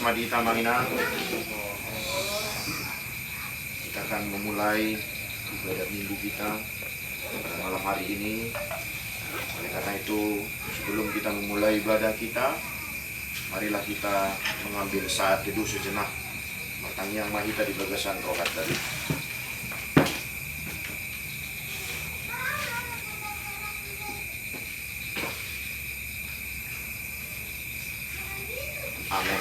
Madita Manginang. Kita akan memulai ibadah minggu kita pada malam hari ini. Oleh karena itu, sebelum kita memulai ibadah kita, marilah kita mengambil saat teduh sejenak. Matang yang mahita di bagasan rokat tadi. Amin.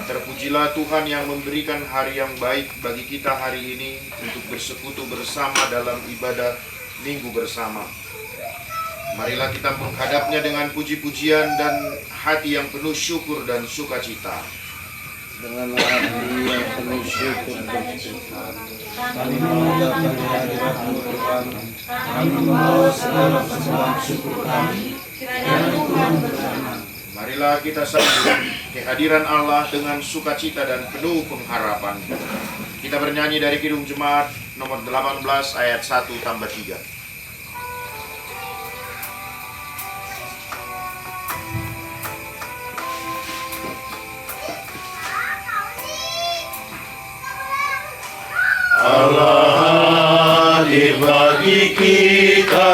Terpujilah Tuhan yang memberikan hari yang baik bagi kita hari ini untuk bersekutu bersama dalam ibadah minggu bersama. Marilah kita menghadapnya dengan puji-pujian dan hati yang penuh syukur dan sukacita. Dengan hati yang penuh syukur dan sukacita, kami mengucapkan kehadirat-Mu Tuhan. Kami membawa segala persembahan syukur kami, kiranya Tuhan berkenan. Marilah kita sambut kehadiran Allah dengan sukacita dan penuh pengharapan. Kita bernyanyi dari Kidung Jemaat nomor 18 ayat 1 tambah 3. Allah hadir bagi kita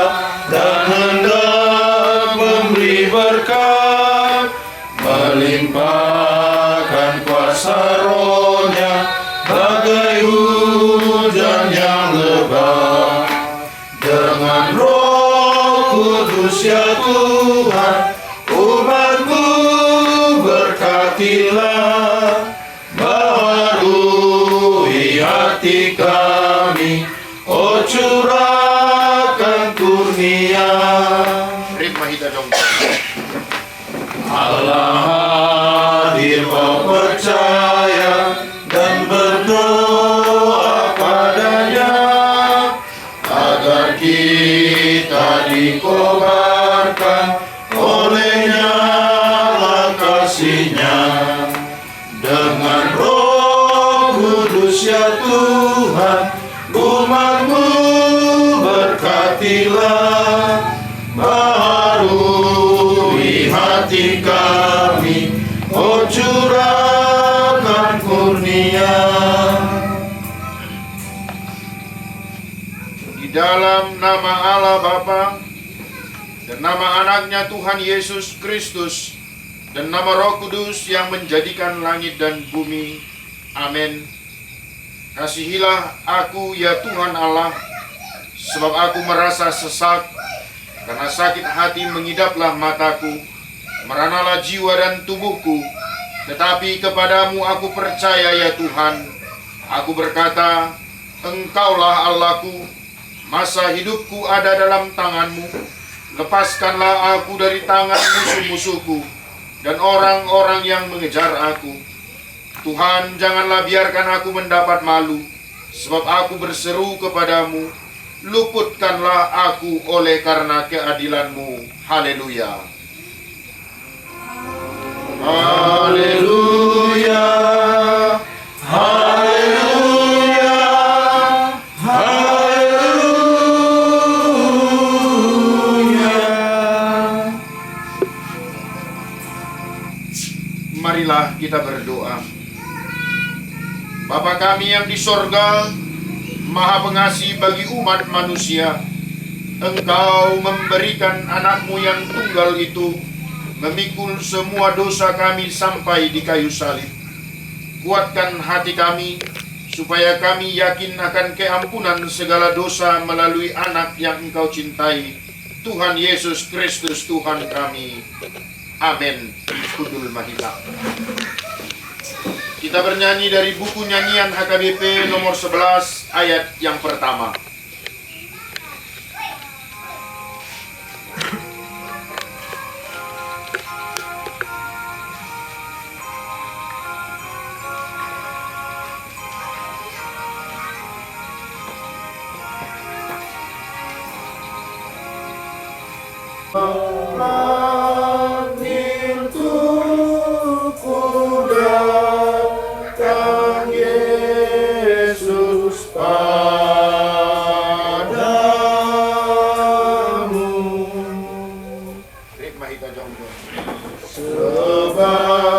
dan hendak memberi berkat, melimpahkan kuasa Roh-Nya bagai hujan yang lebat. Dengan Roh Kudus ya Tuhan, umat-Mu berkatilah, baharui hati kami, oh curahkan kurnia. Ritma Hita Jongkong. Allah hadir, oh percaya dan berdoa padanya, agar kita dikobarkan oleh nyala kasih-Nya. Dengan Roh Kudus ya Tuhan, umat-Mu berkatilah, baharui hati kami, oh curahkan kurnia. Di dalam nama Allah Bapa dan nama anaknya Tuhan Yesus Kristus dan nama Roh Kudus yang menjadikan langit dan bumi. Amin. Kasihilah aku ya Tuhan Allah, sebab aku merasa sesak. Karena sakit hati mengidaplah mataku, meranalah jiwa dan tubuhku. Tetapi kepadamu aku percaya ya Tuhan. Aku berkata, Engkaulah Allahku, masa hidupku ada dalam tangan-Mu. Lepaskanlah aku dari tangan musuh-musuhku dan orang-orang yang mengejar aku. Tuhan, janganlah biarkan aku mendapat malu, sebab aku berseru kepadamu. Luputkanlah aku oleh karena keadilan-Mu. Haleluya. Haleluya, haleluya, haleluya. Marilah kita berdoa. Bapa kami yang di sorga, Maha Pengasih bagi umat manusia, Engkau memberikan anak-Mu yang tunggal itu memikul semua dosa kami sampai di kayu salib. Kuatkan hati kami, supaya kami yakin akan keampunan segala dosa melalui anak yang Engkau cintai, Tuhan Yesus Kristus Tuhan kami. Amin. Kudul Mahita. Kita bernyanyi dari buku nyanyian HKBP nomor 11 ayat yang pertama. Sebab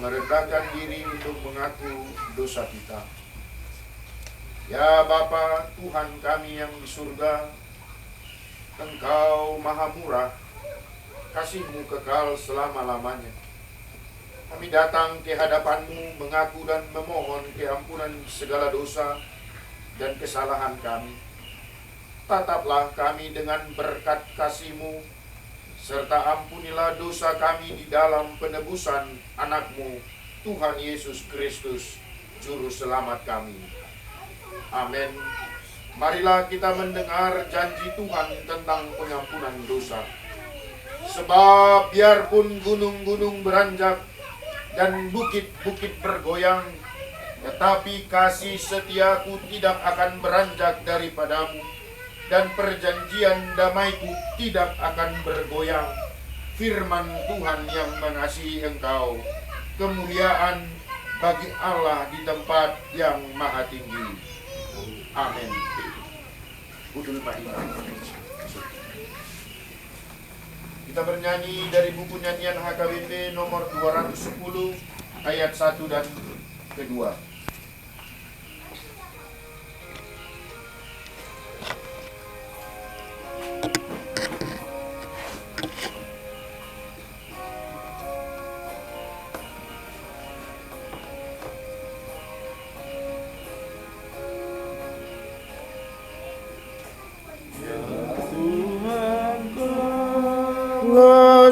merendahkan diri untuk mengaku dosa kita. Ya Bapa, Tuhan kami yang di surga, Engkau maha murah, kasih-Mu kekal selama-lamanya. Kami datang ke hadapan-Mu mengaku dan memohon keampunan segala dosa dan kesalahan kami. Tataplah kami dengan berkat kasih-Mu, serta ampunilah dosa kami di dalam penebusan anak-Mu, Tuhan Yesus Kristus, Juru Selamat kami. Amin. Marilah kita mendengar janji Tuhan tentang pengampunan dosa. Sebab biarpun gunung-gunung beranjak dan bukit-bukit bergoyang, tetapi kasih setiaku tidak akan beranjak daripadamu, dan perjanjian damaiku tidak akan bergoyang. Firman Tuhan yang mengasihi engkau. Kemuliaan bagi Allah di tempat yang maha tinggi. Amin. Budul Mahina. Kita bernyanyi dari buku nyanyian HKBP nomor 210 ayat 1 dan kedua.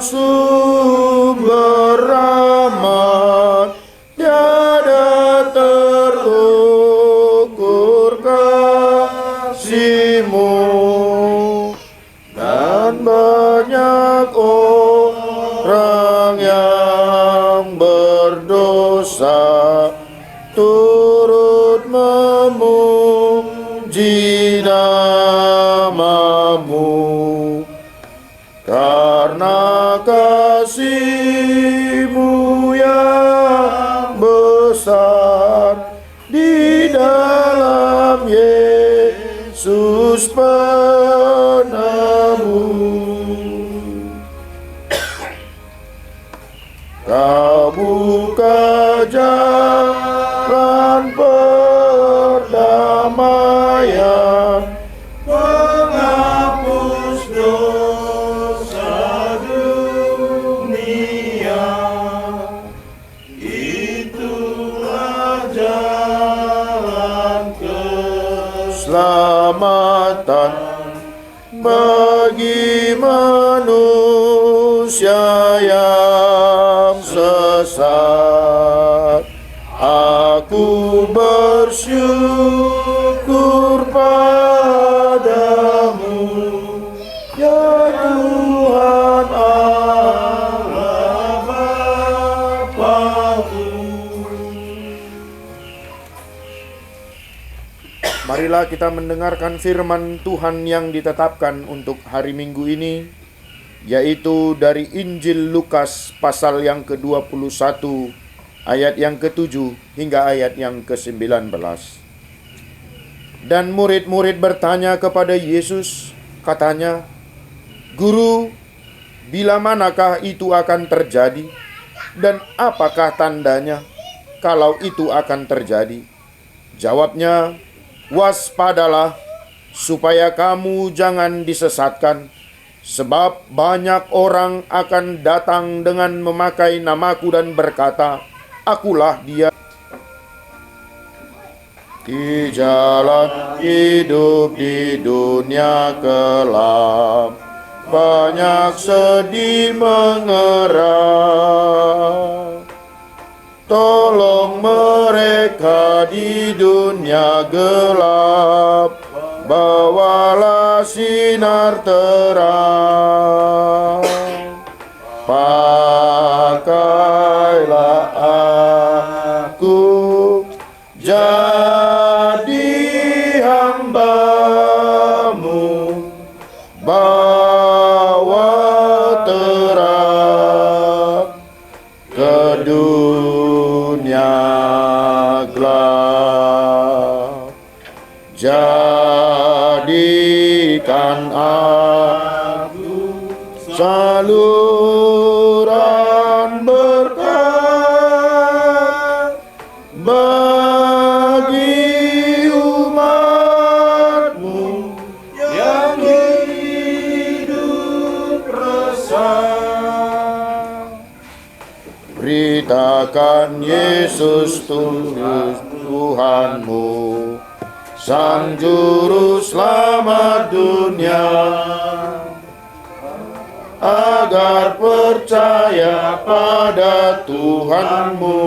Sumber rahmat tiada terukur kasih-Mu, dan banyak orang yang berdosa turut memuji nama-Mu. Karena kasih-Mu yang besar di dalam Yesus penebus, Kau buka jalan perdamaian, menghapus dosa dunia. Itulah jalan keselamatan bagi manusia yang sesat. Aku bersyukur padamu, ya Tuhan Allah Bapa-Ku. Marilah kita mendengarkan firman Tuhan yang ditetapkan untuk hari Minggu ini, yaitu dari Injil Lukas pasal yang ke-21 ayat yang ke-7 hingga ayat yang ke-19. Dan murid-murid bertanya kepada Yesus, katanya, "Guru, bila manakah itu akan terjadi? Dan apakah tandanya kalau itu akan terjadi?" Jawabnya, "Waspadalah, supaya kamu jangan disesatkan, sebab banyak orang akan datang dengan memakai namaku dan berkata, 'Akulah dia.' Di jalan hidup di dunia kelam, banyak sedih mengeram. Tolong mereka di dunia gelap, bawalah sinar terang. Pakailah aku jadi hamba-Mu, bawa terang ke dunia gelap. Jadikan aku saluran berkat beritakan Yesus Tuhanmu, Sang Juru Selamat dunia, agar percaya pada Tuhanmu,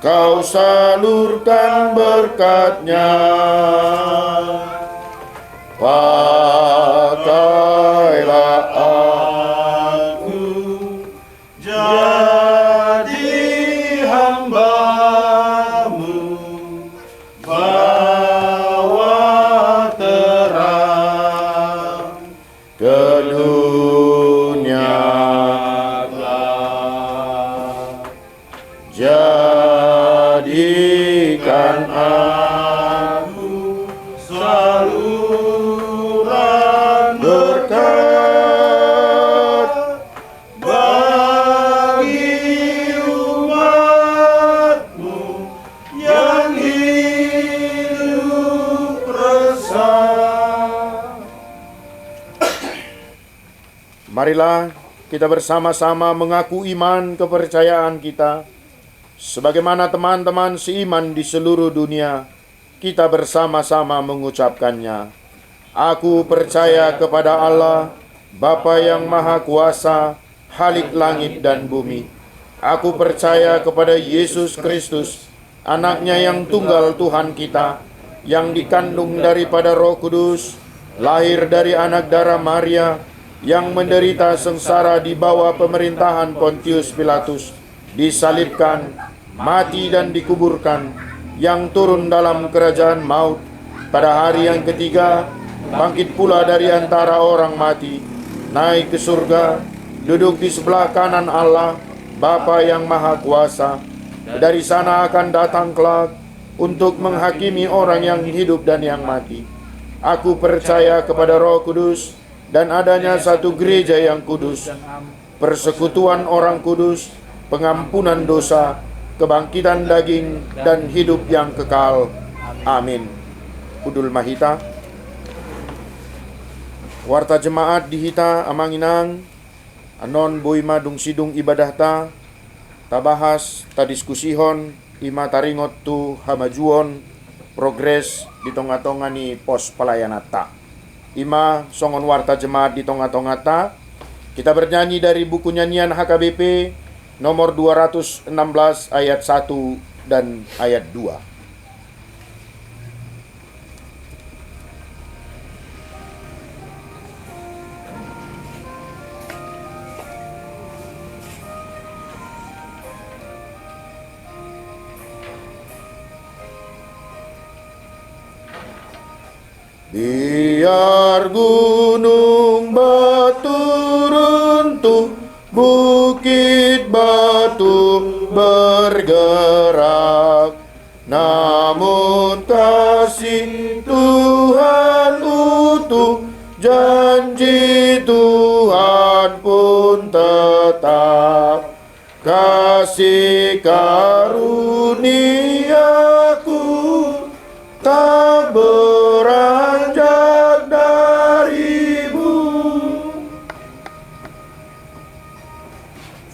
kau salurkan berkat-Nya. Pakailah Aku jadi hamba-Mu, bawa terang ke dunia, jadikan aku saluran berkat bagi umat-Mu yang hidup resah. Marilah kita bersama-sama mengaku iman kepercayaan kita. Sebagaimana teman-teman seiman di seluruh dunia, kita bersama-sama mengucapkannya. Aku percaya kepada Allah, Bapa yang Maha Kuasa, Khalik langit dan bumi. Aku percaya kepada Yesus Kristus, Anak-Nya yang tunggal Tuhan kita, yang dikandung daripada Roh Kudus, lahir dari anak darah Maria, yang menderita sengsara di bawah pemerintahan Pontius Pilatus, disalibkan, mati dan dikuburkan, yang turun dalam kerajaan maut, pada hari yang ketiga, bangkit pula dari antara orang mati, naik ke surga, duduk di sebelah kanan Allah, Bapa yang Maha Kuasa. Dari sana akan datang kelak untuk menghakimi orang yang hidup dan yang mati. Aku percaya kepada Roh Kudus dan adanya satu gereja yang kudus, persekutuan orang kudus, pengampunan dosa, kebangkitan daging, dan hidup yang kekal. Amin. Udul Mahita. Warta jemaat dihita amanginang, anon boy madung sidung ibadah ta, tabahas, tadiskusihon, ima taringot tu hamajuon, progres di tonga-tonga ni pos pelayanata. Ima songon warta jemaat di tonga-tonga ta, kita bernyanyi dari buku nyanyian HKBP nomor 216 ayat 1 dan ayat 2. Biar gunung batu runtuh, bukit batu bergerak, namun kasih Tuhan utuh, janji Tuhan pun tetap. Kasih karuniaku tak beranjak darimu,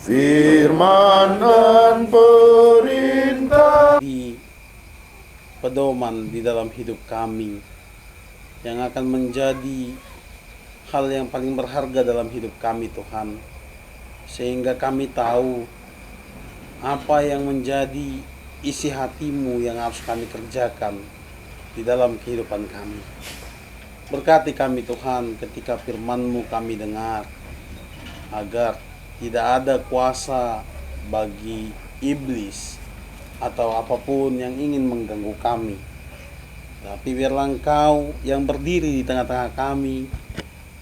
firman dan perintah di pedoman di dalam hidup kami yang akan menjadi hal yang paling berharga dalam hidup kami, Tuhan, sehingga kami tahu apa yang menjadi isi hati-Mu yang harus kami kerjakan di dalam kehidupan kami. Berkati kami, Tuhan, ketika firman-Mu kami dengar, agar tidak ada kuasa bagi iblis atau apapun yang ingin mengganggu kami. Tapi biarlah Engkau yang berdiri di tengah-tengah kami,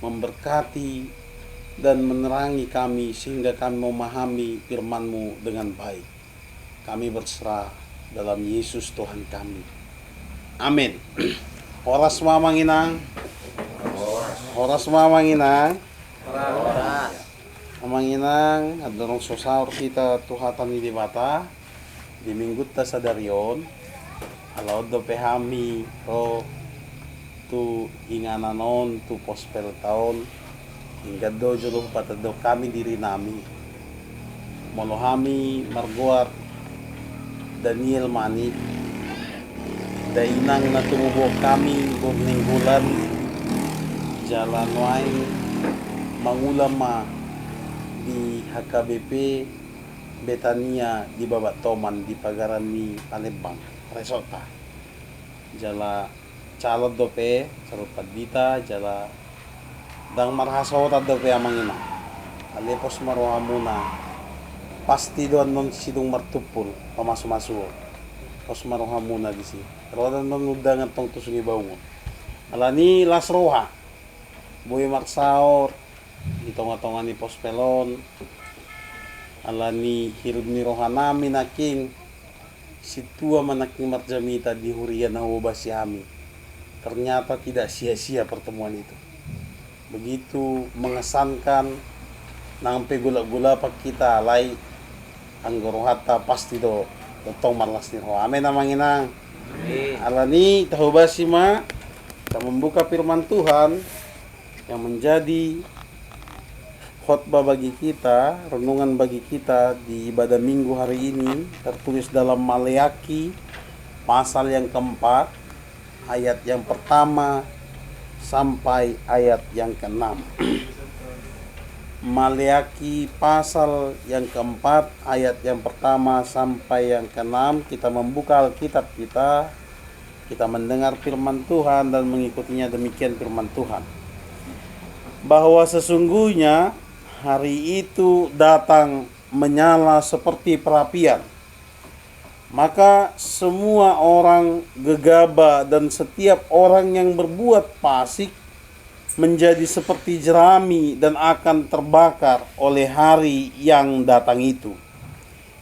memberkati dan menerangi kami sehingga kami memahami firman-Mu dengan baik. Kami berserah dalam Yesus Tuhan kami. Amin. Oras mamanginang. Oras mamanginang. Mamanginang, adorong sosaur kita tuhatan ni di mata. Di minggut ta sa darion. Alaw do pehami ro tu ingananon tu pospel taon. Hingga do jolo patado kami diri nami. molohami margoat Daniel Mani dainang na tumubo kami burning bulan jalan wain mangulama di HKBP Betania di Babat Toman di Pagaran ni Palembang Resota jala calot dope sarut padbita jala dang marhasota dope amang ina alepos maroha muna pasti doon non sidong martupul pamaso-maso pos maroha muna di si roda non udangan tong tusong ibaw mo alani las roha buhay marsaor itonga-tonga ni pospelon alani hirib ni roha namin aking situa manaking marjamita di hurian na hubas yami ternyata tidak sia-sia pertemuan itu begitu mengesankan nang pegula-gula pak kita lai anggorohata pasti do tong marlas ni roha amin namang inang alani tahubasi ma kita membuka firman Tuhan yang menjadi khotbah bagi kita, renungan bagi kita di ibadah minggu hari ini tertulis dalam Maleaki pasal yang keempat ayat yang pertama sampai ayat yang keenam. Maleaki pasal yang keempat ayat yang pertama sampai yang keenam. Kita membuka Alkitab kita mendengar firman Tuhan dan mengikutinya. Demikian firman Tuhan, bahwa sesungguhnya hari itu datang menyala seperti perapian, maka semua orang gegabah dan setiap orang yang berbuat fasik menjadi seperti jerami dan akan terbakar oleh hari yang datang itu.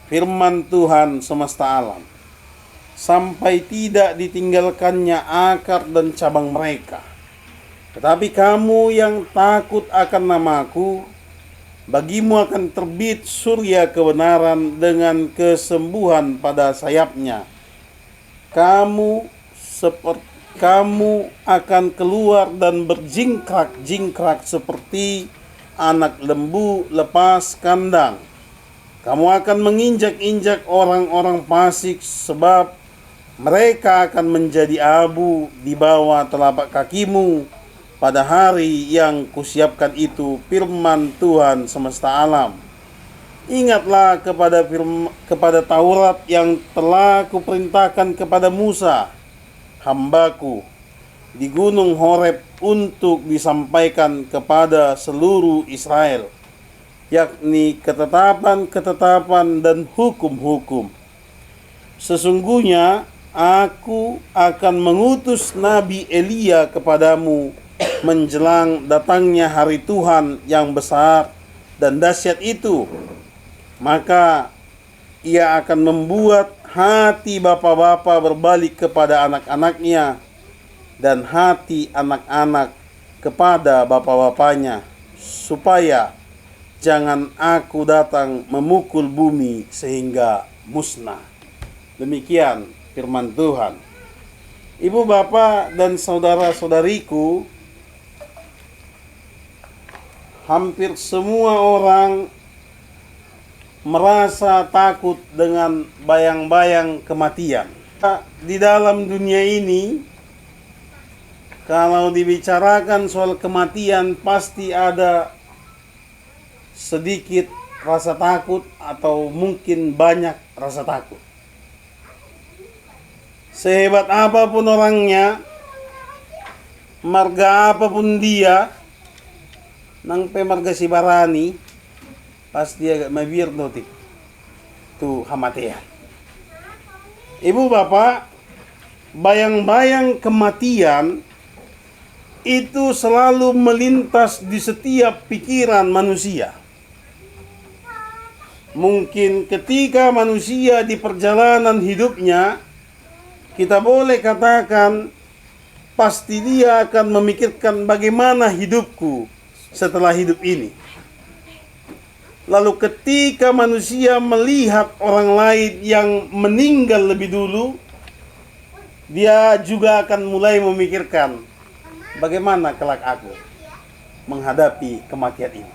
Firman Tuhan semesta alam, sampai tidak ditinggalkannya akar dan cabang mereka. Tetapi kamu yang takut akan namaku, bagimu akan terbit surya kebenaran dengan kesembuhan pada sayapnya. Kamu akan keluar dan berjingkrak-jingkrak seperti anak lembu lepas kandang. Kamu akan menginjak-injak orang-orang fasik, sebab mereka akan menjadi abu di bawah telapak kakimu pada hari yang kusiapkan itu. Firman Tuhan semesta alam. Ingatlah kepada Taurat yang telah kuperintahkan kepada Musa hambaku di gunung Horeb untuk disampaikan kepada seluruh Israel, yakni ketetapan-ketetapan dan hukum-hukum. Sesungguhnya aku akan mengutus Nabi Elia kepadamu menjelang datangnya hari Tuhan yang besar dan dahsyat itu. Maka ia akan membuat hati bapa-bapa berbalik kepada anak-anaknya dan hati anak-anak kepada bapa-bapanya, supaya jangan aku datang memukul bumi sehingga musnah. Demikian firman Tuhan. Ibu bapak dan saudara-saudariku, hampir semua orang merasa takut dengan bayang-bayang kematian. Di dalam dunia ini, kalau dibicarakan soal kematian, pasti ada sedikit rasa takut atau mungkin banyak rasa takut. Sehebat apapun orangnya, marga apapun dia, nang pemarga si Barani, pasti agak mabir notik tu hamatian. Ibu bapak, bayang-bayang kematian itu selalu melintas di setiap pikiran manusia. Mungkin ketika manusia di perjalanan hidupnya, kita boleh katakan pasti dia akan memikirkan bagaimana hidupku setelah hidup ini. Lalu ketika manusia melihat orang lain yang meninggal lebih dulu, dia juga akan mulai memikirkan bagaimana kelak aku menghadapi kematian ini.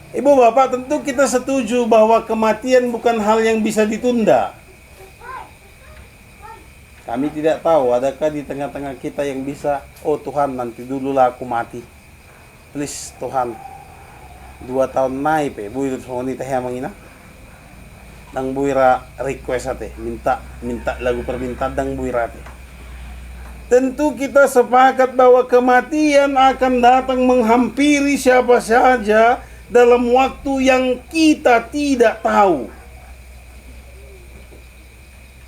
Ibu bapak, tentu kita setuju bahwa kematian bukan hal yang bisa ditunda. Kami tidak tahu adakah di tengah-tengah kita yang bisa, oh Tuhan nanti dululah aku mati. Please Tuhan, 2 tahun naik bu itu wanita yang mangina. Dang buira request ate, minta lagu permintaan dang buira ate. Tentu kita sepakat bahwa kematian akan datang menghampiri siapa saja dalam waktu yang kita tidak tahu.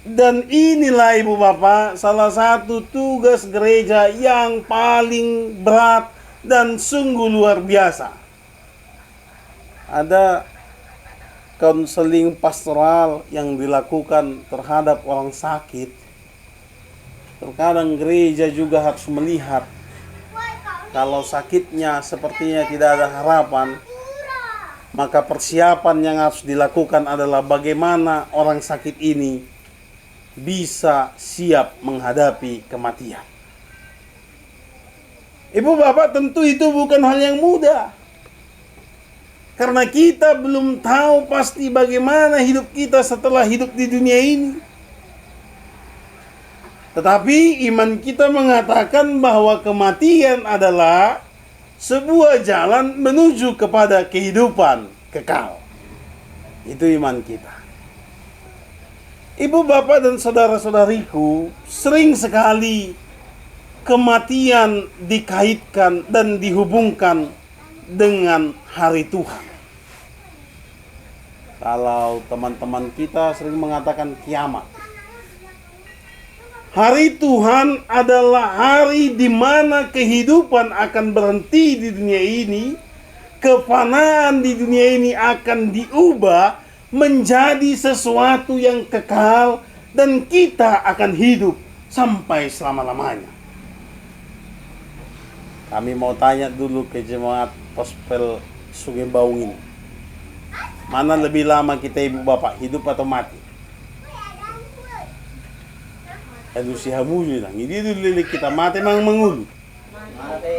Dan inilah ibu bapak salah satu tugas gereja yang paling berat dan sungguh luar biasa. Ada konseling pastoral yang dilakukan terhadap orang sakit. Terkadang gereja juga harus melihat kalau sakitnya sepertinya tidak ada harapan, maka persiapan yang harus dilakukan adalah bagaimana orang sakit ini bisa siap menghadapi kematian. Ibu bapak, tentu itu bukan hal yang mudah. Karena kita belum tahu pasti bagaimana hidup kita setelah hidup di dunia ini. Tetapi iman kita mengatakan bahwa kematian adalah sebuah jalan menuju kepada kehidupan kekal. Itu iman kita. Ibu bapak dan saudara-saudariku, sering sekali kematian dikaitkan dan dihubungkan dengan hari Tuhan. Kalau teman-teman kita sering mengatakan kiamat. Hari Tuhan adalah hari di mana kehidupan akan berhenti di dunia ini, kefanaan di dunia ini akan diubah menjadi sesuatu yang kekal, dan kita akan hidup sampai selama-lamanya. Kami mau tanya dulu ke jemaat Gospel Sungai Baung ini. Mana lebih lama kita ibu bapak, hidup atau mati? Aduh si hamuju lang. Hindi dulu kita mati mang mangulu.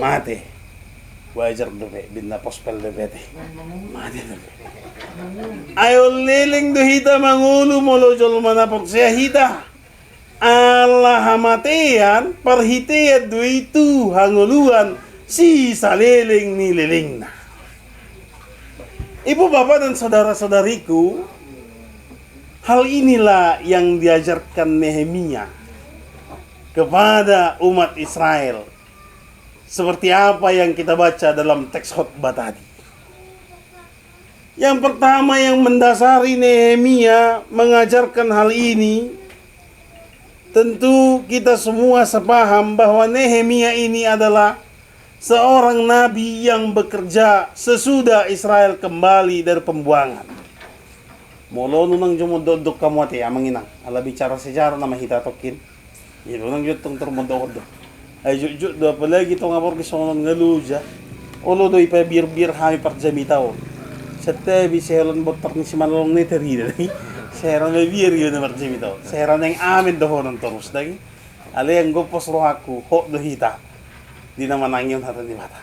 Mati. Wajar dobe, binna Gospel dobe te. Mati dobe. Ayo liling do hita mangulu molo jol manapok siya hita. Allah hamatian perhitian do itu hanguluan si saliling ni liling na. Ibu bapak dan saudara-saudariku, hal inilah yang diajarkan Nehemia kepada umat Israel. Seperti apa yang kita baca dalam teks khotbah tadi. Yang pertama yang mendasari Nehemia mengajarkan hal ini, tentu kita semua sepaham bahwa Nehemia ini adalah seorang nabi yang bekerja sesudah Israel kembali dari pembuangan. Molo nunang jumododok kamu ate amanginang. Ala bicara sejarah nama hitatokin. Ito nang jutong turmododok. Ay jujud do apalagi to ngapor kisonon ngaluja. Olo do ipabir-bir hami parjamitaw. Sa tebi sehelon botak ni si Manlong ni terida. Seheran may bir yun na parjamitaw. Seheran ng amin do honon terus dagi. Ale ang gopos rohaku ho do hita. Di naman ang yun hatan di mata.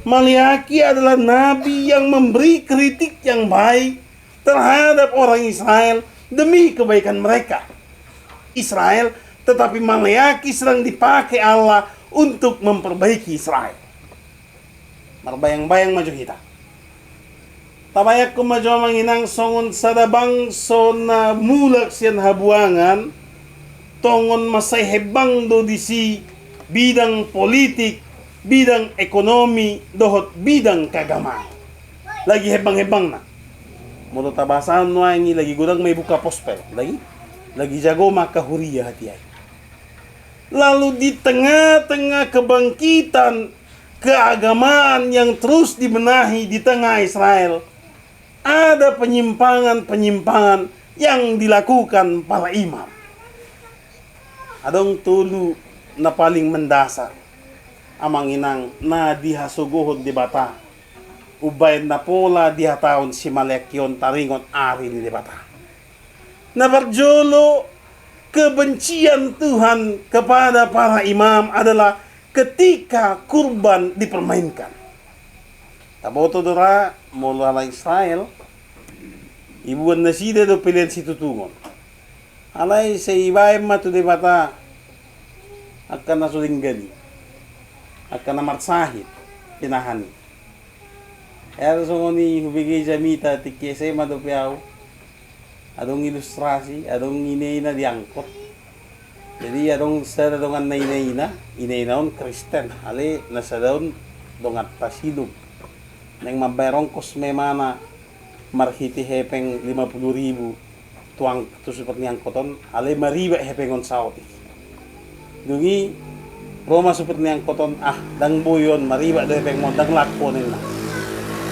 Maliaki adalah nabi yang memberi kritik yang baik terhadap orang Israel demi kebaikan mereka. Israel, tetapi Maleaki sedang dipakai Allah untuk memperbaiki Israel. Marbayang-bayang maju kita. Tabayak ko maju manginang songon sadabang so na mulak siyan habuangan, tongon masay hebang do disi bidang politik, bidang ekonomi, dohot bidang kagama. Lagi hebang-hebang na. Mula tabasan no ay lagi gudang may buka pospel. Lagi jago makahuriya hati ay. Lalu di tengah-tengah kebangkitan keagamaan yang terus dibenahi di tengah Israel, ada penyimpangan-penyimpangan yang dilakukan para imam. Adong tulu na paling mendasar amang inang na dihasuguhod di bata. Ubay na pola dihataon si Malekyon taringon ari ni bata. Nabarjolo kebencian Tuhan kepada para imam adalah ketika kurban dipermainkan. Taboto dora mula ala Israel. Ibuan na sida do pilihan si tutungon. Alay sa ibaim matu de bata akan na sulinggani. Akan na marsahit pinahani. Kaya so ni hubigay jamita tikese madopiaw. Adong ilustrasi, adong inay na diangkot. Jadi adong sa dongan na inay on Kristen. Ali nasa daon dongat pasilog. Nang mabayarong kosme mana marhiti hepeng 50,000 tuang tu seperti angkoton. Ali mariba hepeng on sauti. Dungi Roma seperti angkoton dang buyon mariba do hepeng mo dang lakpo nila.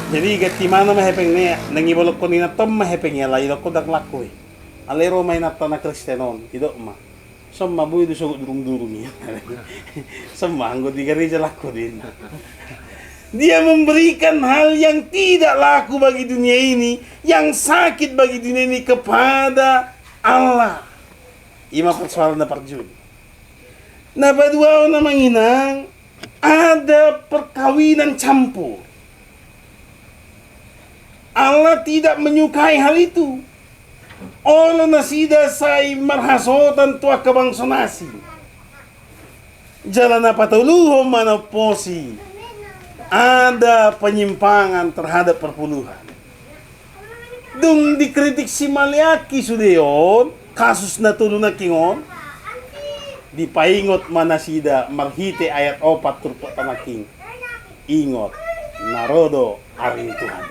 Jadi gati mana mahepeng niya, nangibalok ko nina tom mahepeng niya layo ko dak lakoy. Alero may nata na Kristenon, ido ma. So mabuy do sugot durung-durung niya. So manggo di gari lako din. Dia memberikan hal yang tidak laku bagi dunia ini, yang sakit bagi dunia ini kepada Allah. Ima persoalan na parjun. Nabaduao na manginang, ada perkawinan campur. Allah tidak menyukai hal itu. Allah nasida say marhasotan tua kabangsonasi. Jalan apa tuluho manaposi. Ada penyimpangan terhadap perpuluhan. Dung dikritik si Maliaki sudeon, kasus na tulo na kingon. Dipaingot manasida marhite ayat 4 turpo tanaking. Ingot, narodo aring Tuhan.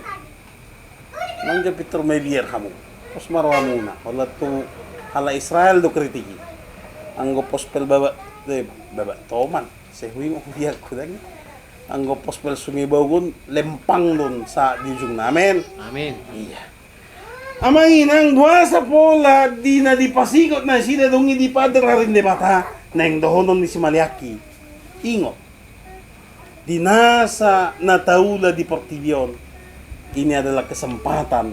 Nang Jupiter may biar kamu. Pos marwa muna. Wala to hala Israel do kritiki. Ang gospel baba toman. Sehuwi mo biar ko dagi. Ang gospel sumibaw gun lempang dun sa dijung namin. Amin. Iya. Amang inang buwasa pola di na dipasikot na sila dong hindi padra rin de bata nang dohonon ni si Maliaki. Ingot. Dinasa na taula di Portivion. Ini adalah kesempatan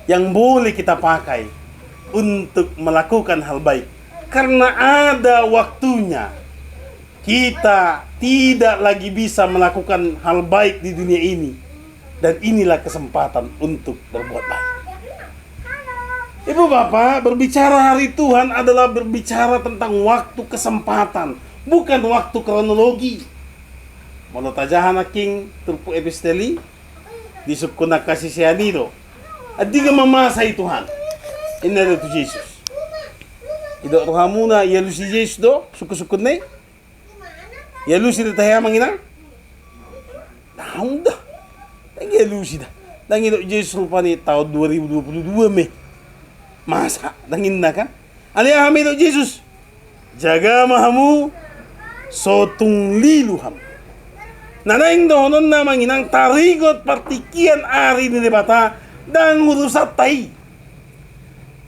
yang boleh kita pakai untuk melakukan hal baik. Karena ada waktunya kita tidak lagi bisa melakukan hal baik di dunia ini. Dan inilah kesempatan untuk berbuat baik. Ibu bapak, berbicara hari Tuhan adalah berbicara tentang waktu kesempatan, bukan waktu kronologi. Menurut tajahan aking turpu episteli, disukun na kasi siya dito. At di ka mamasay Tuhan. Inaro to Jesus. Ido roha muna, yalu si Jesus do, sukun na yalu si ritaya manginang. Naong da. Nang yalu si da. Nang ido Jesus rupa ni taon 2022 me. Masa, nangin na ka? Aliyah kami do Jesus. Jaga mahamu, sotong liluham. Nanaing dohonon na manginang tarigot partikian ari ni bata dan ngurusat tay.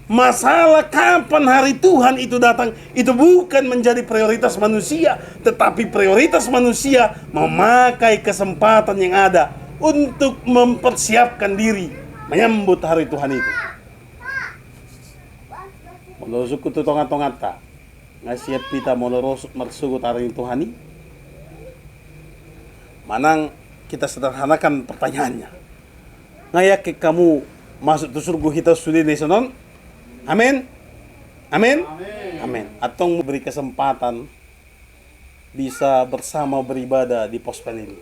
Masalah kapan hari Tuhan itu datang itu bukan menjadi prioritas manusia, tetapi prioritas manusia memakai kesempatan yang ada untuk mempersiapkan diri menyambut hari Tuhan itu. Molosuk ku tongat-tongat ta. Ngasiat pita molorosuk marsugut hari Tuhan ini. Manang kita sederhanakan pertanyaannya. Ngayak kamu masuk ke surga kita sudah nesonon? Amin. Amin. Amin. Atong beri kesempatan bisa bersama beribadah di pospel ini.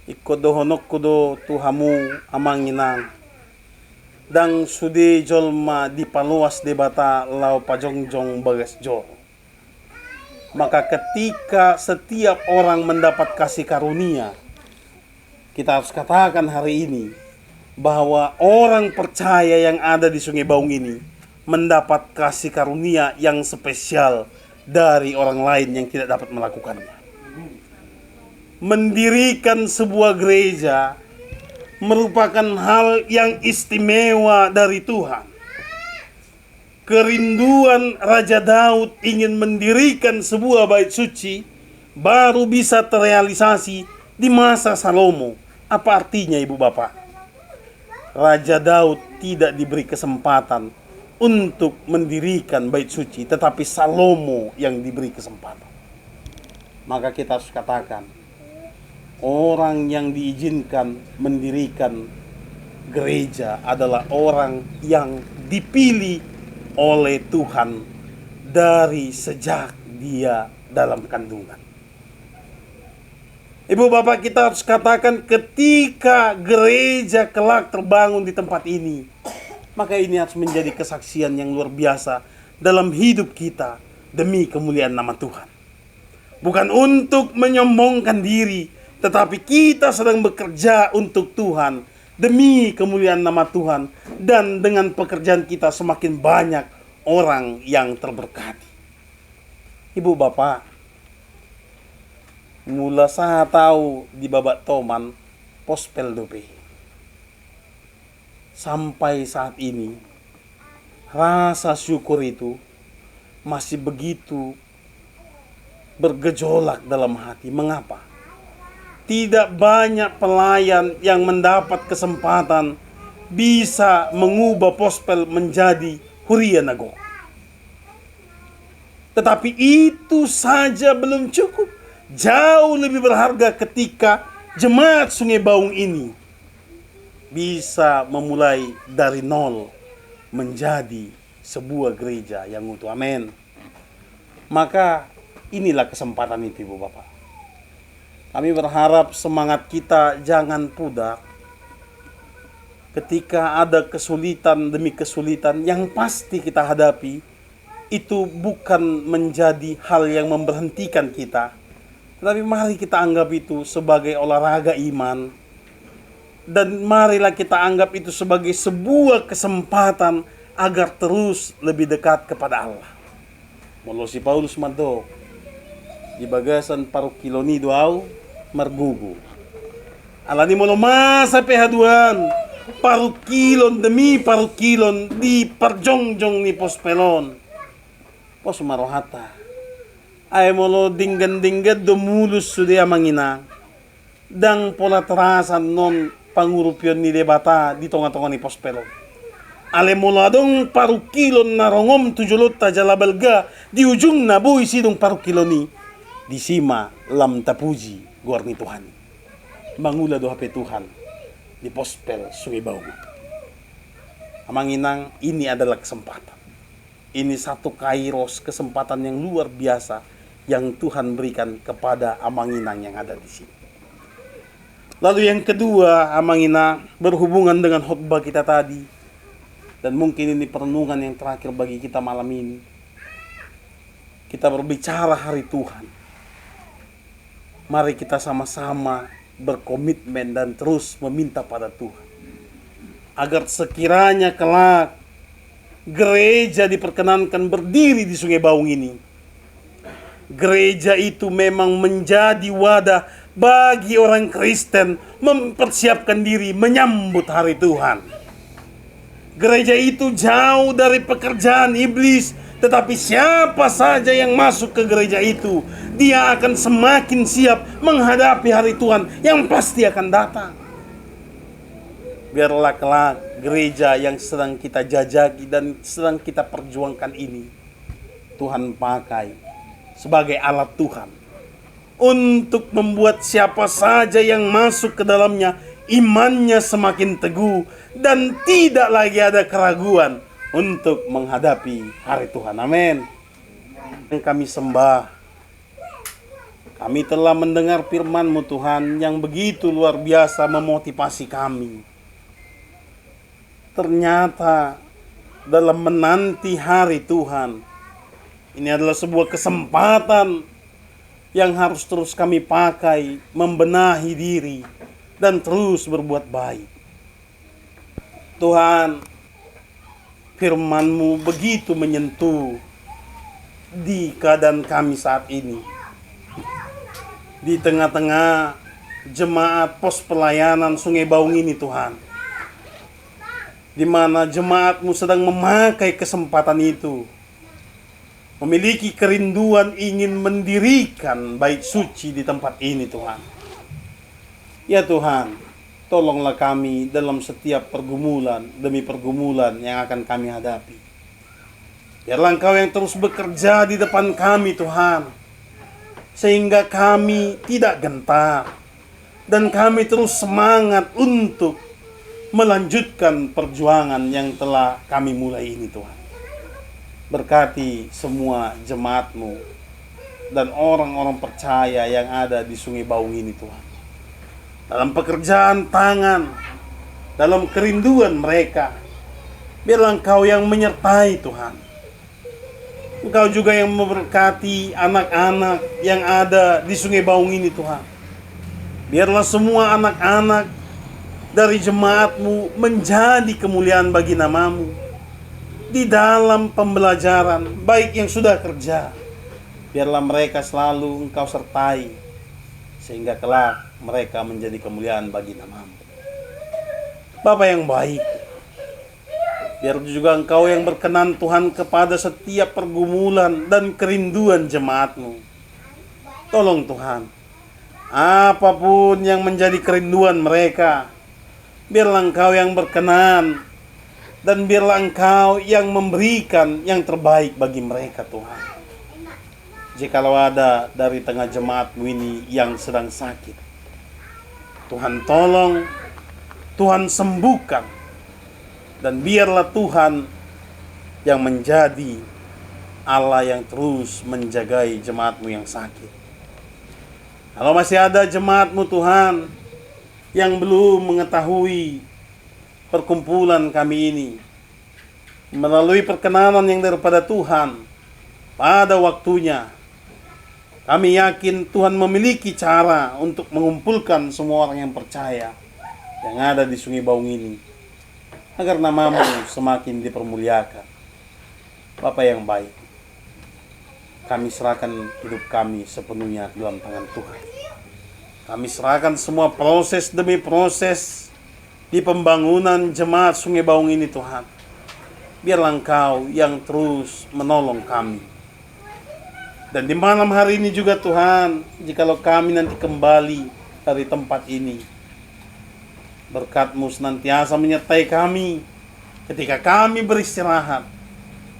Ikodo honok kudo tuhamu amanginang. Dang sudi jolma di paluas de bata lau pajongjong bagas jor. Maka ketika setiap orang mendapat kasih karunia, kita harus katakan hari ini bahwa orang percaya yang ada di Sungai Baung ini mendapat kasih karunia yang spesial dari orang lain yang tidak dapat melakukannya. Mendirikan sebuah gereja merupakan hal yang istimewa dari Tuhan. Kerinduan Raja Daud ingin mendirikan sebuah bait suci baru bisa terrealisasi di masa Salomo. Apa artinya ibu bapak? Raja Daud tidak diberi kesempatan untuk mendirikan bait suci, tetapi Salomo yang diberi kesempatan. Maka kita harus katakan, orang yang diizinkan mendirikan gereja adalah orang yang dipilih oleh Tuhan dari sejak dia dalam kandungan. Ibu bapak, kita harus katakan ketika gereja kelak terbangun di tempat ini, maka ini harus menjadi kesaksian yang luar biasa dalam hidup kita demi kemuliaan nama Tuhan. Bukan untuk menyombongkan diri, tetapi kita sedang bekerja untuk Tuhan demi kemuliaan nama Tuhan, dan dengan pekerjaan kita semakin banyak orang yang terberkati. Ibu bapak, mula saya tahu di babak toman pospel dope. Sampai saat ini rasa syukur itu masih begitu bergejolak dalam hati. Mengapa? Tidak banyak pelayan yang mendapat kesempatan bisa mengubah pospel menjadi Huria Nagok. Tetapi itu saja belum cukup. Jauh lebih berharga ketika jemaat Sungai Baung ini bisa memulai dari nol menjadi sebuah gereja yang utuh. Amin. Maka inilah kesempatan itu, Ibu Bapak. Kami berharap semangat kita jangan pudar. Ketika ada kesulitan demi kesulitan yang pasti kita hadapi, itu bukan menjadi hal yang memberhentikan kita. Tetapi mari kita anggap itu sebagai olahraga iman. Dan marilah kita anggap itu sebagai sebuah kesempatan agar terus lebih dekat kepada Allah. Molo si Paulus Mado di bagasan paruh kiloni doau margugu. Alani molo masa pehaduan paruh kilon demi paruh kilon di perjongjong ni pospelon. Pos marohata. Ay molo dinggan-dinggan dumulus sudia mangina. Dang pola terasan non pangurupyon ni debata di tonga-tonga ni pospelon. Ale molo adong paruh kilon na rongom tujulot tajalabalga di ujung na buhi sidong paruh kilon ni. Di sima lam tapuji guar ni Tuhan. Mangula do hape Tuhan di pospel Sungai Baung. Amanginang, ini adalah kesempatan. Ini satu kairos, kesempatan yang luar biasa yang Tuhan berikan kepada Amanginang yang ada di sini. Lalu yang kedua, Amanginang, berhubungan dengan khotbah kita tadi, dan mungkin ini perenungan yang terakhir bagi kita malam ini. Kita berbicara hari Tuhan. Mari kita sama-sama berkomitmen dan terus meminta pada Tuhan agar sekiranya kelak gereja diperkenankan berdiri di Sungai Baung ini. Gereja itu memang menjadi wadah bagi orang Kristen mempersiapkan diri menyambut hari Tuhan. Gereja itu jauh dari pekerjaan iblis, tetapi siapa saja yang masuk ke gereja itu, dia akan semakin siap menghadapi hari Tuhan yang pasti akan datang. Biarlah kelak gereja yang sedang kita jajaki dan sedang kita perjuangkan ini, Tuhan pakai sebagai alat Tuhan untuk membuat siapa saja yang masuk ke dalamnya imannya semakin teguh dan tidak lagi ada keraguan untuk menghadapi hari Tuhan. Amin. Yang kami sembah, kami telah mendengar firman-Mu Tuhan yang begitu luar biasa memotivasi kami. Ternyata dalam menanti hari Tuhan, ini adalah sebuah kesempatan yang harus terus kami pakai membenahi diri dan terus berbuat baik. Tuhan, firman-Mu begitu menyentuh di keadaan kami saat ini. Di tengah-tengah jemaat pos pelayanan Sungai Baung ini Tuhan, di mana jemaat-Mu sedang memakai kesempatan itu, memiliki kerinduan ingin mendirikan bait suci di tempat ini Tuhan. Ya Tuhan, tolonglah kami dalam setiap pergumulan demi pergumulan yang akan kami hadapi. Biarlah Engkau yang terus bekerja di depan kami Tuhan, sehingga kami tidak gentar, dan kami terus semangat untuk melanjutkan perjuangan yang telah kami mulai ini Tuhan. Berkati semua jemaat-Mu dan orang-orang percaya yang ada di Sungai Baung ini Tuhan. Dalam pekerjaan tangan, dalam kerinduan mereka, biarlah Engkau yang menyertai Tuhan. Engkau juga yang memberkati anak-anak yang ada di Sungai Baung ini Tuhan. Biarlah semua anak-anak dari jemaat-Mu menjadi kemuliaan bagi nama-Mu di dalam pembelajaran, baik yang sudah kerja. Biarlah mereka selalu Engkau sertai, sehingga kelak mereka menjadi kemuliaan bagi nama-Mu. Bapa yang baik, biar juga Engkau yang berkenan Tuhan kepada setiap pergumulan dan kerinduan jemaat-Mu. Tolong Tuhan, apapun yang menjadi kerinduan mereka, biarlah Engkau yang berkenan, dan biarlah Engkau yang memberikan yang terbaik bagi mereka Tuhan. Jikalau ada dari tengah jemaat-Mu ini yang sedang sakit, Tuhan tolong, Tuhan sembuhkan, dan biarlah Tuhan yang menjadi Allah yang terus menjagai jemaat-Mu yang sakit. Kalau masih ada jemaat-Mu Tuhan yang belum mengetahui perkumpulan kami ini, melalui perkenanan yang daripada Tuhan, pada waktunya kami yakin Tuhan memiliki cara untuk mengumpulkan semua orang yang percaya yang ada di Sungai Baung ini, agar nama-Mu semakin dipermuliakan. Bapa yang baik, kami serahkan hidup kami sepenuhnya dalam tangan Tuhan. Kami serahkan semua proses demi proses di pembangunan jemaat Sungai Baung ini Tuhan. Biarlah Engkau yang terus menolong kami. Dan di malam hari ini juga Tuhan, jikalau kami nanti kembali dari tempat ini, berkat-Mu senantiasa menyertai kami ketika kami beristirahat.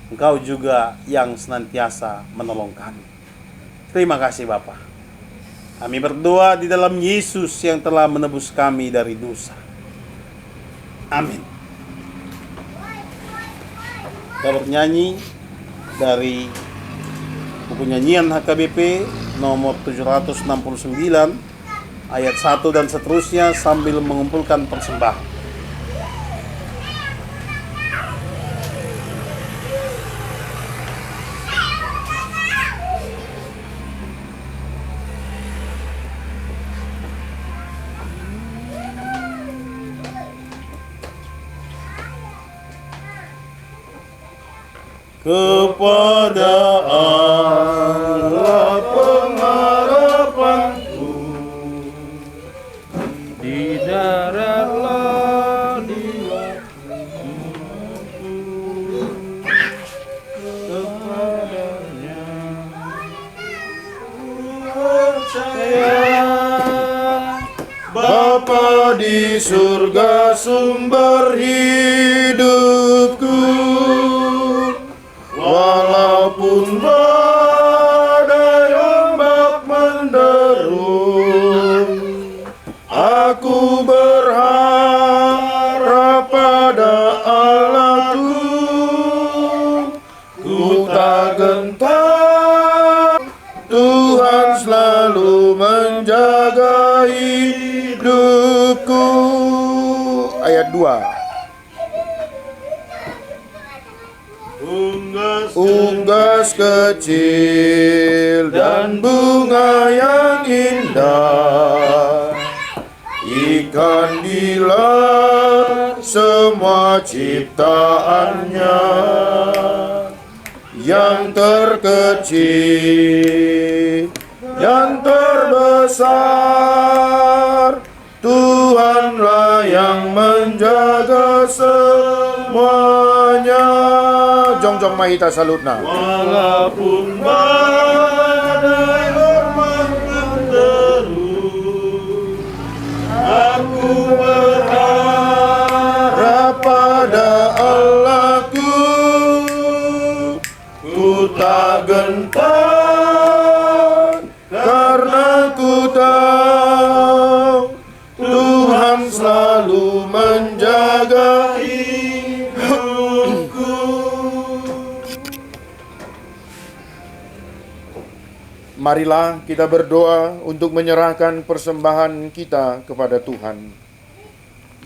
Engkau juga yang senantiasa menolong kami. Terima kasih Bapa. Kami berdoa di dalam Yesus yang telah menebus kami dari dosa. Amin. Kita bernyanyi dari buku nyanyian HKBP nomor 769 ayat 1 dan seterusnya sambil mengumpulkan persembahan. Kepada Allah pengharapanku, Di daratlah di kepadanya percaya. Bapa di surga sumber hidupku, walaupun badai ombak menderu, aku berharap pada Allahku. Ku tak gentar, Tuhan selalu menjaga hidupku. Ayat 2. Unggas kecil dan bunga yang indah, ikan di laut semua ciptaannya, yang terkecil, yang terbesar, Tuhanlah yang menjaga semuanya. Jongjong mahita salutna. Walaupun badai ombak menderu, aku berharap pada Allahku. Ku tak gentar karena ku tahu Marilah kita berdoa untuk menyerahkan persembahan kita kepada Tuhan.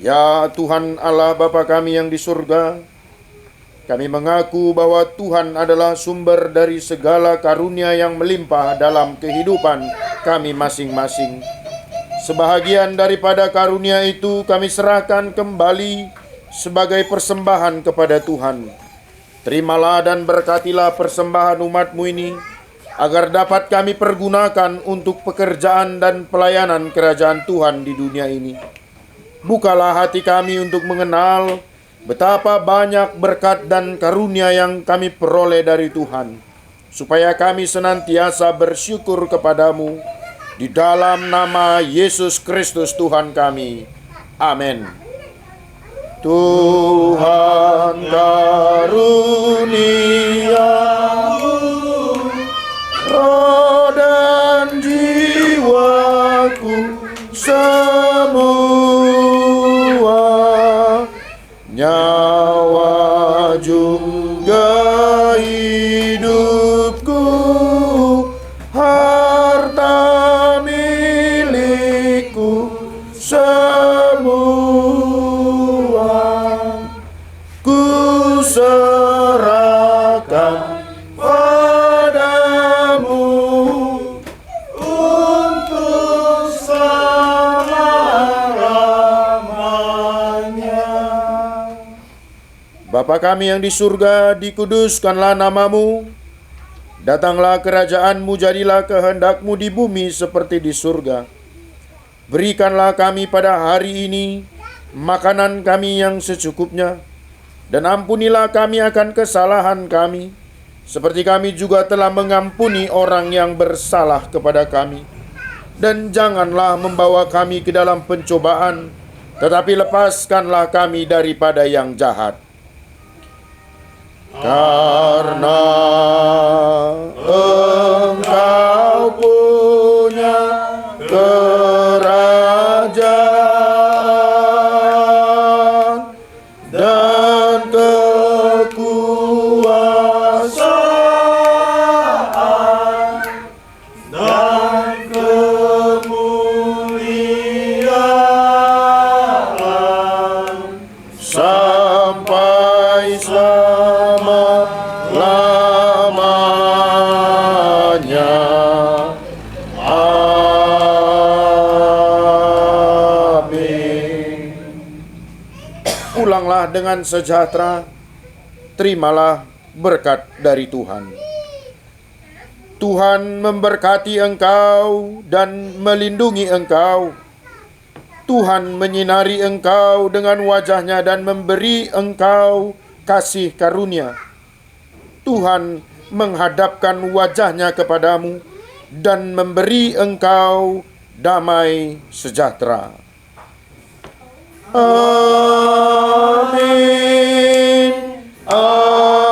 Ya Tuhan Allah Bapa kami yang di surga, kami mengaku bahwa Tuhan adalah sumber dari segala karunia yang melimpah dalam kehidupan kami masing-masing. Sebahagian daripada karunia itu kami serahkan kembali sebagai persembahan kepada Tuhan. Terimalah dan berkatilah persembahan umat-Mu ini, agar dapat kami pergunakan untuk pekerjaan dan pelayanan kerajaan Tuhan di dunia ini. Bukalah hati kami untuk mengenal betapa banyak berkat dan karunia yang kami peroleh dari Tuhan, supaya kami senantiasa bersyukur kepadamu, di dalam nama Yesus Kristus Tuhan kami. Amin. Tuhan karuniamu roh dan jiwaku semua, nyawa juga hidupku, harta milikku semua, ku serahkan padamu untuk selama-lamanya. Bapa kami yang di surga, dikuduskanlah namamu. Datanglah kerajaan-Mu, jadilah kehendak-Mu di bumi seperti di surga. Berikanlah kami pada hari ini makanan kami yang secukupnya, dan ampunilah kami akan kesalahan kami, seperti kami juga telah mengampuni orang yang bersalah kepada kami. Dan janganlah membawa kami ke dalam pencobaan, tetapi lepaskanlah kami daripada yang jahat. Karena Engkau punya kerajaan dan kekuasaan dan kemuliaan sampai selama-lamanya. Amin. Pulanglah dengan sejahtera, terimalah berkat dari Tuhan. Tuhan memberkati engkau dan melindungi engkau. Tuhan menyinari engkau dengan wajah-Nya dan memberi engkau kasih karunia. Tuhan menghadapkan wajah-Nya kepadamu dan memberi engkau damai sejahtera. Amin. Amin.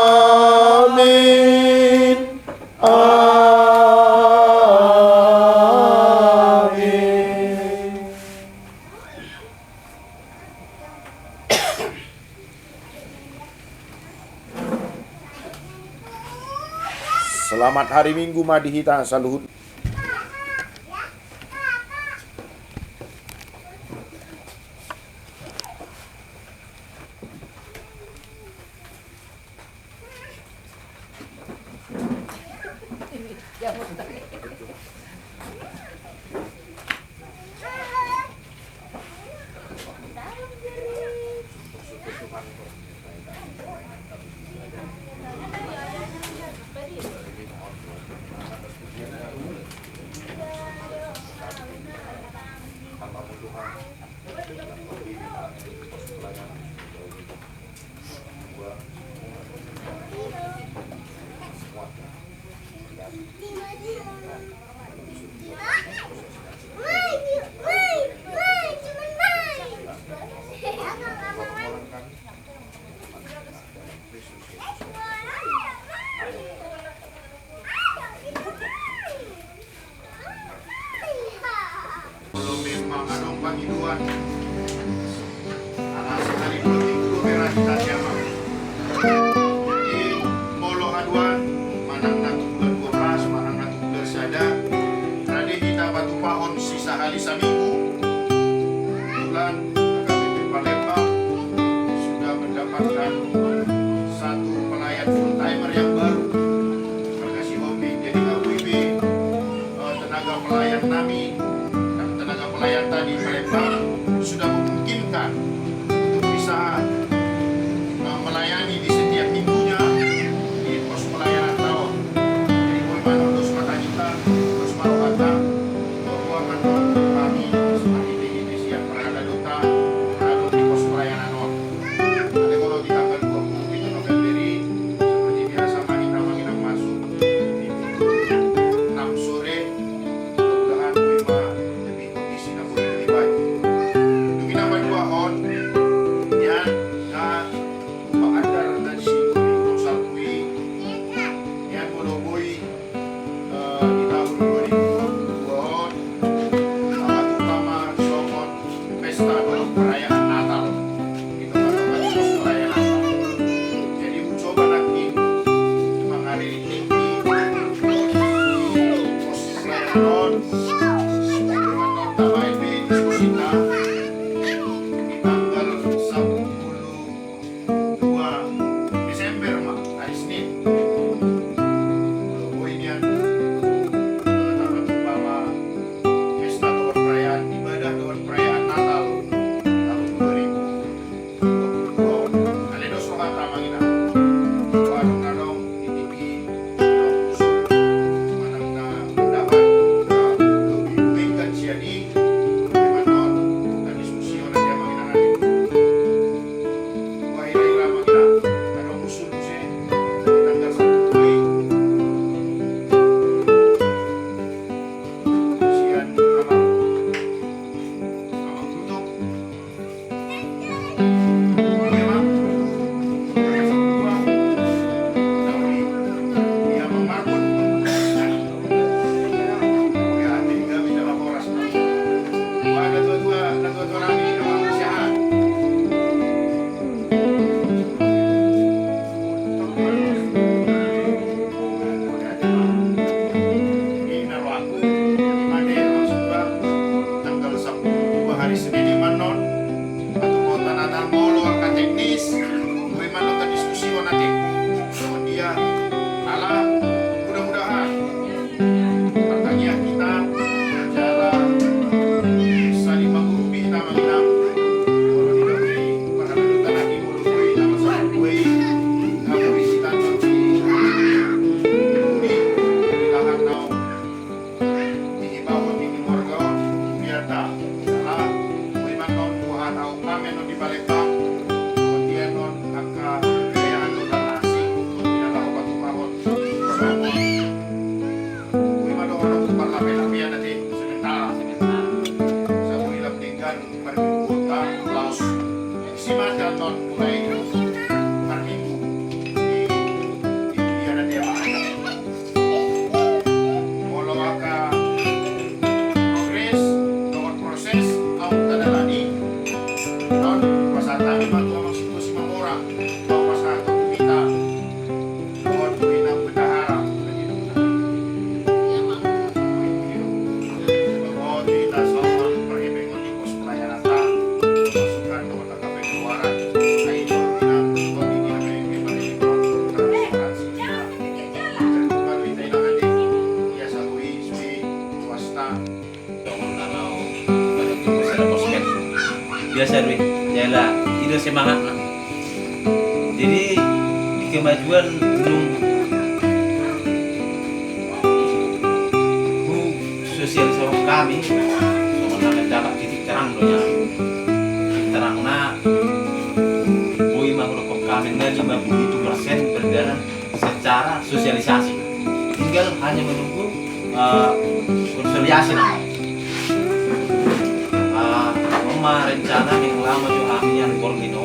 Amin. Selamat hari Minggu Madihita Saluhut. Molo aduan manang natung 12 manang natung sada selasa Minggu, kebetulan AKBP Palembang sudah mendapatkan satu pelayan full timer yang baru. Terima kasih Hobi. Jadi KWB tenaga pelayan kami dan tenaga pelayan tadi Palembang sudah memungkinkan untuk bisa melayani di setiap minggunya di pos pelayanan tahun. Jadi Boy Manado Sumatera terus Marwata bahwa kantor kami seperti ini siap berada duta berada di pos pelayanan on. Nanti kalau di tanggal 27 November seperti biasa kita masuk di 6 sore. Mudah-mudahan Boy lebih kondisi dan lebih baik. Dugina dua on ya na Pak dan si Boy Salwi yang Boy di tahun 2002 sangat utama somon pesta dalam perayaan Natal itu adalah pos perayaan Natal. Jadi mencoba lagi mengaliri tinggi di pos perayaan dengan nota BB diskusita di tanggal 2 Desember hari Senin. Poinnya dapat umpama pesta atau perayaan ibadah atau perayaan Natal tahun 2022. Aledo sohata mangina. Warung-warung ditiki usul manangna pendapat lebih baikkan siani manon dan diskusi orang yang mangina nanti. Wahai mangina kalau usul saya tanggal 1 Mei sian amal tutup memang dia memarbut ya tinggal di dalam poras ada dua nami memang sehat ini narwaku dimana maksudnya tanggal 10 hari Senin di Manon atau kota Natal Molo akan teknis gue Manon kan diskusi nanti sama dia ala mudah-mudahan katanya kita jalan bisa dibangun kita menginap kalau tidak beri pada duta lagi mulu gue nama sama gue kamu visitan nanti di lahan nau dihimbau di keluarga biar tak salah gue Manon buah tahu pamen di Palembang kemudian non angka kekayaan dan nasi tidak tahu batu pahon sama gue Manon orang tukar lape-lapian nanti sementara saya mau hilang dengan permingguan Laos simak dan non mulai perminggu di dunia nanti apa ada kalau maka progres lewat proses au tadalani non pasata membantu orang situasi orang mau pasata kita lewat bina bendahara bahwa kita selama perhimpunan di pos pelayanan masukan ke KP keluaran itu bina kondisi transparansi dan bukan kita ini nanti biasa kui sui swasta biasa duit jala itu semangat lah. Jadi di kemajuan gunung bu sosial sama kami sama mendapat titik terang doanya terang na bui mengrokok kami na 57% berjalan secara sosialisasi tinggal hanya menunggu konsolidasi nama rencana yang lama juga kami yang koordinasi